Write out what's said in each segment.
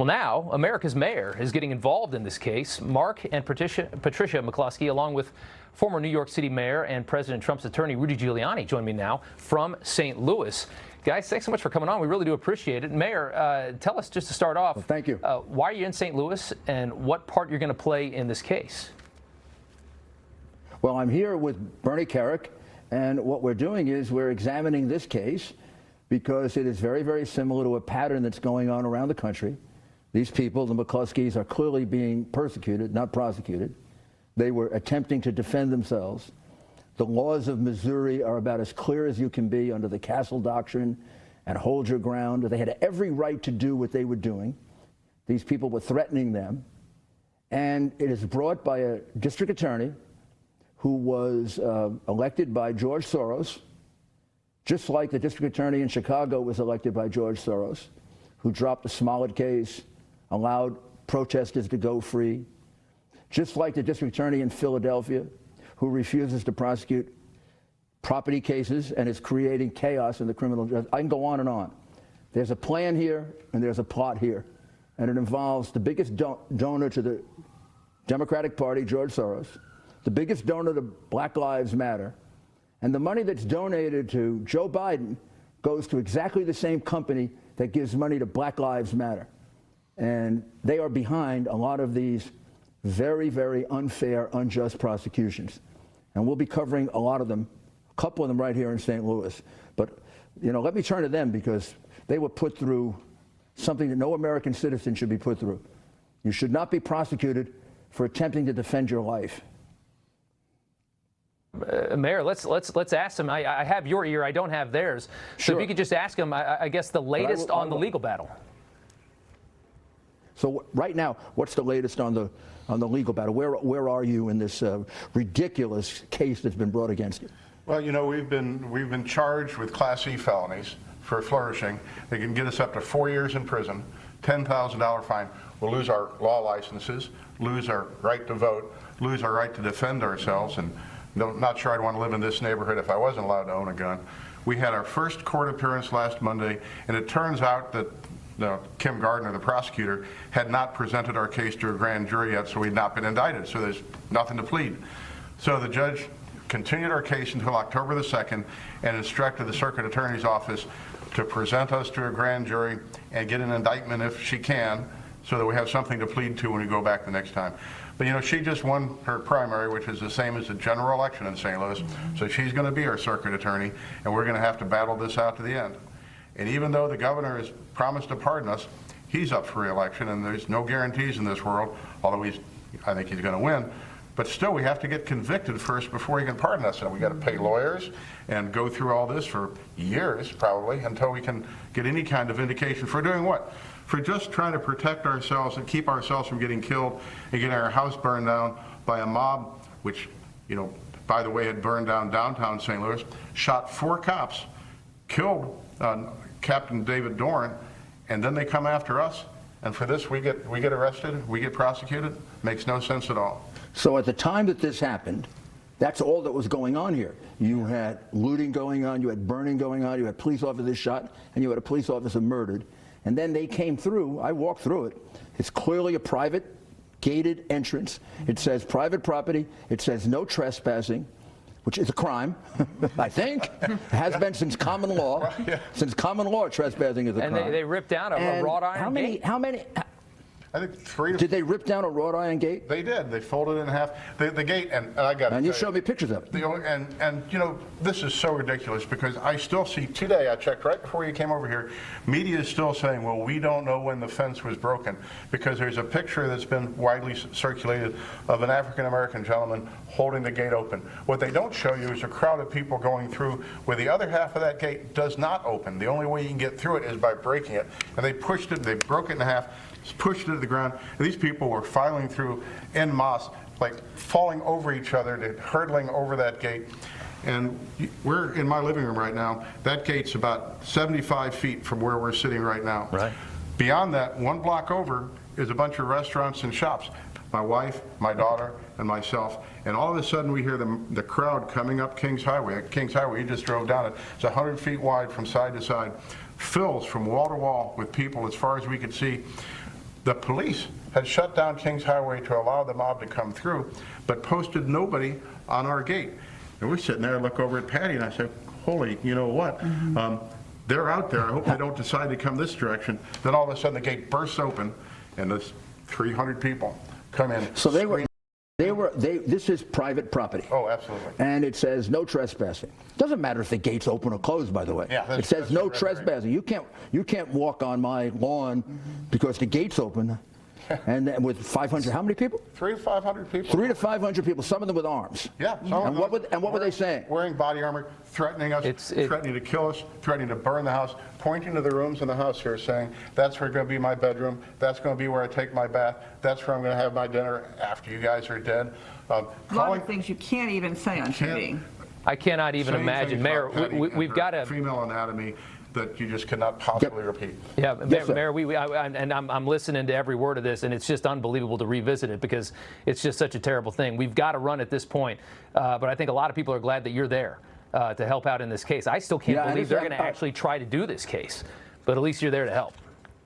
Well, now America's mayor is getting involved in this case. Mark and Patricia McCloskey, along with former New York City Mayor and President Trump's attorney Rudy Giuliani, join me now from St. Louis. Guys, thanks so much for coming on. We really do appreciate it. Mayor, tell us, just to start off, well, thank you. Why are you in St. Louis and what part you're going to play in this case? Well, I'm here with Bernie Kerik, and what we're doing is we're examining this case because it is very, very similar to a pattern that's going on around the country. These people, the McCloskeys, are clearly being persecuted, not prosecuted. They were attempting to defend themselves. The laws of Missouri are about as clear as you can be under the Castle Doctrine and hold your ground. They had every right to do what they were doing. These people were threatening them. And it is brought by a district attorney who was elected by George Soros, just like the district attorney in Chicago was elected by George Soros, who dropped the Smollett case, allowed protesters to go free, just like the district attorney in Philadelphia, who refuses to prosecute property cases and is creating chaos in the criminal justice. I can go on and on. There's a plan here and there's a plot here, and it involves the biggest donor to the Democratic Party, George Soros, the biggest donor to Black Lives Matter, and the money that's donated to Joe Biden goes to exactly the same company that gives money to Black Lives Matter. And they are behind a lot of these very, very unfair, unjust prosecutions. And we'll be covering a lot of them, a couple of them right here in St. Louis. But, you know, let me turn to them because they were put through something that no American citizen should be put through. You should not be prosecuted for attempting to defend your life. Mayor, let's ask them. I have your ear, I don't have theirs. So Sure. if you could just ask them, I guess, the latest on the legal battle. So right now, what's the latest on the legal battle? Where are you in this ridiculous case that's been brought against you? Well, you know, we've been charged with Class C felonies for flourishing. They can get us up to 4 years in prison, $10,000 fine. We'll lose our law licenses, lose our right to vote, lose our right to defend ourselves, and not sure I'd want to live in this neighborhood if I wasn't allowed to own a gun. We had our first court appearance last Monday, and it turns out that Kim Gardner, the prosecutor, had not presented our case to a grand jury yet, so we'd not been indicted, so there's nothing to plead. So the judge continued our case until October the 2nd and instructed the circuit attorney's office to present us to a grand jury and get an indictment if she can, so that we have something to plead to when we go back the next time. But you know, she just won her primary, which is the same as the general election in St. Louis, so she's going to be our circuit attorney, and we're going to have to battle this out to the end. And even though the governor has promised to pardon us, he's up for re-election, and there's no guarantees in this world, although I think he's going to win. But still, we have to get convicted first before he can pardon us. And we got to pay lawyers and go through all this for years, probably, until we can get any kind of indication for doing what? For just trying to protect ourselves and keep ourselves from getting killed and getting our house burned down by a mob, which, you know, by the way, had burned down downtown St. Louis, shot 4 cops, killed Captain David Doran, and then they come after us, and for this we get arrested, we get prosecuted. Makes no sense at all. So at the time that this happened, that's all that was going on here. You had looting going on, you had burning going on, you had police officers shot, and you had a police officer murdered. And then they came through, I walked through it. It's clearly a private gated entrance. It says private property, it says no trespassing, which is a crime, I think. It has been since common law. Yeah. Since common law, trespassing is a crime. And they ripped down a wrought iron gate? How many? I think 3 to... Did they rip down a wrought iron gate? They did. They folded it in half. The gate, and I got to And you showed me pictures of it. And you know, this is so ridiculous because I still see today, I checked right before you came over here, media is still saying, well, we don't know when the fence was broken, because there's a picture that's been widely circulated of an African-American gentleman holding the gate open. What they don't show you is a crowd of people going through where the other half of that gate does not open. The only way you can get through it is by breaking it. And they pushed it, they broke it in half, pushed it to the ground, and these people were filing through en masse, like falling over each other, hurtling over that gate. And we're in my living room right now. That gate's about 75 feet from where we're sitting right now. Right. Beyond that, 1 block over is a bunch of restaurants and shops. My wife, my daughter, and myself. And all of a sudden we hear the crowd coming up Kings Highway. Kings Highway, you just drove down it. It's 100 feet wide from side to side. Fills from wall to wall with people as far as we could see. The police had shut down Kings Highway to allow the mob to come through, but posted nobody on our gate. And we're sitting there, I look over at Patty, and I said, holy, you know what? They're out there. I hope they don't decide to come this direction. Then all of a sudden the gate bursts open, and there's 300 people come in. So this is private property. Oh, absolutely. And it says no trespassing. Doesn't matter if the gate's open or closed, by the way. Yeah, it says no trespassing. You can't walk on my lawn because the gate's open. And then with 500, how many people? 300 to 500 people. 300 to 500 people, some of them with arms. Yeah. And what were they saying? Wearing body armor, threatening us, threatening to kill us, threatening to burn the house, pointing to the rooms in the house here saying, that's where going to be my bedroom, that's going to be where I take my bath, that's where I'm going to have my dinner after you guys are dead. A lot of things you can't even say on TV. I cannot even imagine. Mayor, we've got a female anatomy that you just cannot possibly repeat. Yeah, Yes, Mayor, I'm listening to every word of this, and it's just unbelievable to revisit it because it's just such a terrible thing. We've got to run at this point, but I think a lot of people are glad that you're there to help out in this case. I still can't believe they're going to actually try to do this case, but at least you're there to help.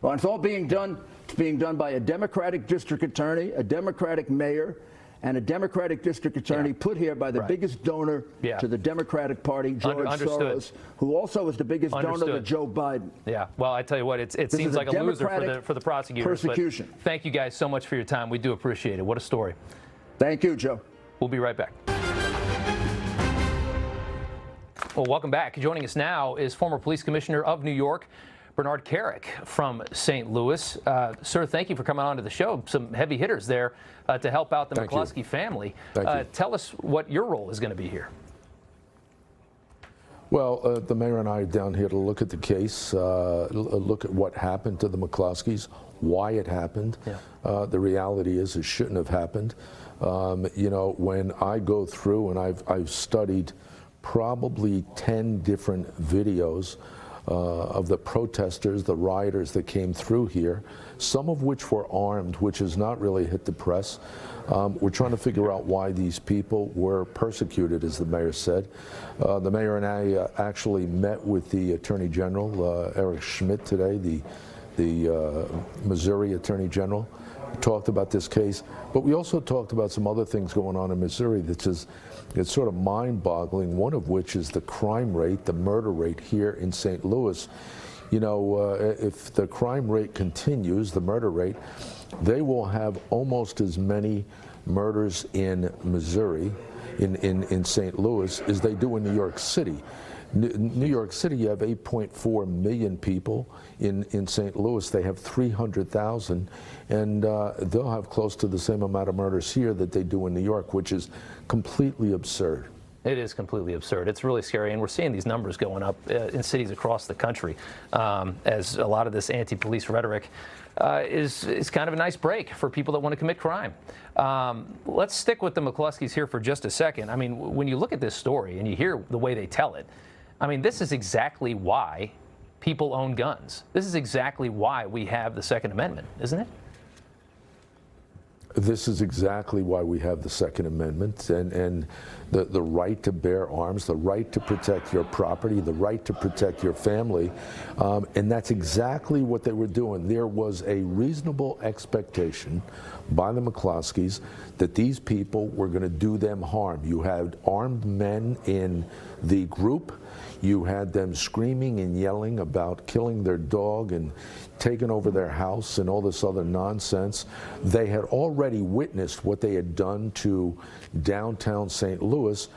Well, it's all being done. It's being done by a Democratic district attorney, a Democratic mayor, and a Democratic district attorney put here by the biggest donor to the Democratic Party, George Soros, who also is the biggest donor to Joe Biden. Yeah, well, I tell you what, it seems like a loser for the prosecutors. Persecution. But thank you guys so much for your time. We do appreciate it. What a story. Thank you, Joe. We'll be right back. Well, welcome back. Joining us now is former police commissioner of New York, Bernard Kerik from St. Louis. Sir, thank you for coming on to the show. Some heavy hitters there to help out the McCloskey family. Tell us what your role is going to be here. Well, the mayor and I are down here to look at the case, look at what happened to the McCloskeys, why it happened. The reality is it shouldn't have happened. You know, when I go through and I've studied probably 10 different videos of the protesters, the rioters that came through here, some of which were armed, which has not really hit the press. We're trying to figure out why these people were persecuted, as the mayor said. The mayor and I actually met with the Attorney General, Eric Schmitt, today, the Missouri Attorney General. Talked about this case, but we also talked about some other things going on in Missouri that's just, it's sort of mind-boggling, one of which is the crime rate, the murder rate here in St. Louis. You know, if the crime rate continues, the murder rate, they will have almost as many murders in Missouri, in St. Louis, as they do in New York City. New York City, you have 8.4 million people. In St. Louis, they have 300,000, and they'll have close to the same amount of murders here that they do in New York, which is completely absurd. It is completely absurd. It's really scary, and we're seeing these numbers going up in cities across the country as a lot of this anti-police rhetoric is kind of a nice break for people that want to commit crime. Let's stick with the McCloskeys here for just a second. I mean, when you look at this story and you hear the way they tell it, I mean, this is exactly why people own guns. This is exactly why we have the Second Amendment, isn't it? This is exactly why we have the Second Amendment and the right to bear arms, the right to protect your property, the right to protect your family. And that's exactly what they were doing. There was a reasonable expectation by the McCloskeys that these people were going to do them harm. You had armed men in the group. You had them screaming and yelling about killing their dog and taking over their house and all this other nonsense. They had already witnessed what they had done to downtown St. Louis.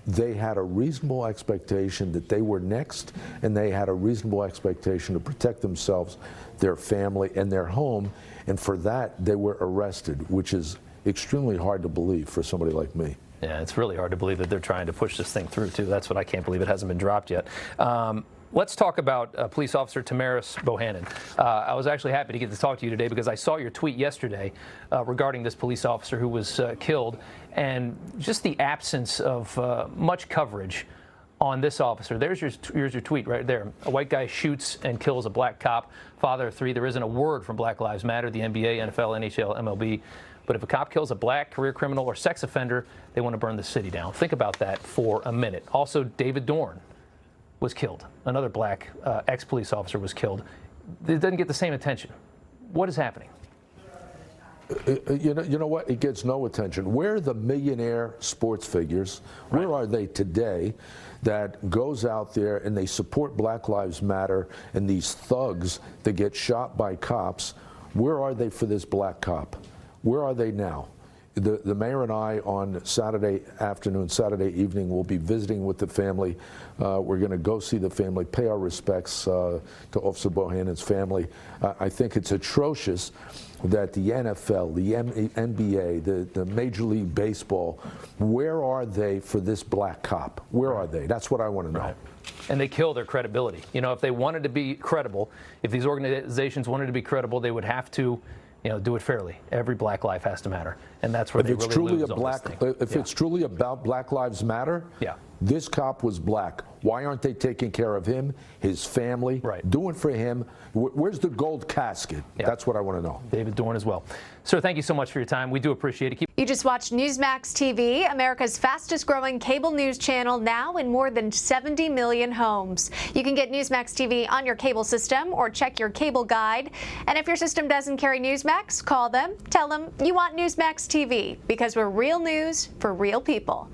They had a reasonable expectation that they were next, and they had a reasonable expectation to protect themselves, their family, and their home. And for that, they were arrested, which is extremely hard to believe for somebody like me. Yeah, it's really hard to believe that they're trying to push this thing through, too. That's what I can't believe it hasn't been dropped yet. Let's talk about Police Officer Tamaris Bohannon. I was actually happy to get to talk to you today because I saw your tweet yesterday regarding this police officer who was killed, and just the absence of much coverage on this officer. Here's your tweet right there. A white guy shoots and kills a black cop, father of 3. There isn't a word from Black Lives Matter, the NBA, NFL, NHL, MLB. But if a cop kills a black career criminal or sex offender, they want to burn the city down. Think about that for a minute. Also, David Dorn was killed. Another black ex-police officer was killed. It doesn't get the same attention. What is happening? You know what? It gets no attention. Where are the millionaire sports figures? Where are they today that goes out there and they support Black Lives Matter and these thugs that get shot by cops? Where are they for this black cop? Where are they now? The mayor and I on Saturday afternoon, Saturday evening, will be visiting with the family. We're going to go see the family, pay our respects to Officer Bohannon's family. I think it's atrocious that the NFL, the NBA, the Major League Baseball, where are they for this black cop? Where are they? That's what I want to know. Right. And they kill their credibility. You know, if they wanted to be credible, if these organizations wanted to be credible, they would have to, you know, do it fairly. Every black life has to matter, and that's where they really lose on this thing. If it's truly about Black Lives Matter, this cop was black. Why aren't they taking care of him, his family, doing for him? Where's the gold casket? That's what I want to know. David Dorn as well. Sir, thank you so much for your time. We do appreciate it. You just watched Newsmax TV, America's fastest growing cable news channel, now in more than 70 million homes. You can get Newsmax TV on your cable system or check your cable guide. And if your system doesn't carry Newsmax, call them, tell them you want Newsmax TV, because we're real news for real people.